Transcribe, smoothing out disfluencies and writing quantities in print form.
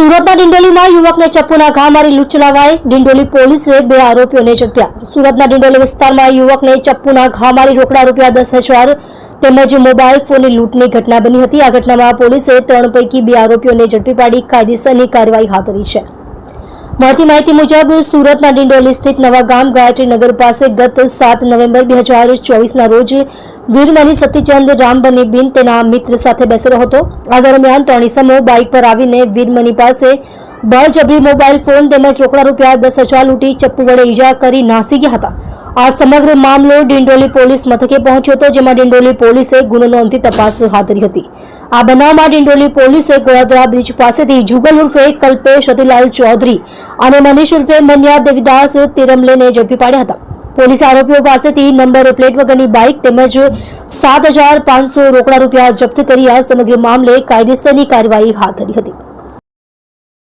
સુરતના ડિંડોલીમાં યુવકને ચપ્પુના ઘા મારી લૂંટ ચલાવાઈ. ડિંડોલી પોલીસે 2 આરોપીઓને ઝડપ્યા. સુરતના ડિંડોલી વિસ્તારમાં યુવકને ચપ્પુના ઘા મારી રોકડા ₹10,000 તેમજ મોબાઈલ ફોનની લૂંટની ઘટના બની હતી. આ ઘટનામાં પોલીસે 3 પૈકી 2 આરોપીઓને ઝડપી પાડી કાયદેસરની કાર્યવાહી હાથ ધરી છે. મળતી માહિતી મુજબ સુરતના ડિંડોલી સ્થિત નવાગામ ગાયત્રી નગર પાસે ગત 7 નવેમ્બર 2024ના રોજ વીરમણી સતીચંદ રામબનીબેન તેના મિત્ર સાથે બેસી રહ્યો હતો. આ દરમિયાન 3 ઇસમો બાઇક પર આવીને વીરમણી પાસે બળજબરી મોબાઈલ ફોન તેમજ રોકડા ₹10,000 લૂંટી ચપ્પુ વડે ઈજા કરી નાસી ગયા હતા. આ સમગ્ર મામલો ડિંડોલી પોલીસ મથકે પહોંચ્યો હતો, જેમાં ડિંડોલી પોલીસે ગુનો નોંધી તપાસ હાથ ધરી હતી. આ બનાવમાં ડિંડોલી પોલીસે ગોળાદરા બ્રિજ પાસેથી જુગલ ઉર્ફે કલ્પેશ સતીલાલ ચૌધરી અને મનીષ ઉર્ફે મન્યા દેવીદાસ તિરમલેને ઝડપી પાડ્યા હતા. પોલીસે આરોપીઓ પાસેથી નંબર પ્લેટ વગરની બાઇક તેમજ ₹7,500 રોકડા જપ્ત કરી આ સમગ્ર મામલે કાયદેસરની કાર્યવાહી હાથ ધરી હતી.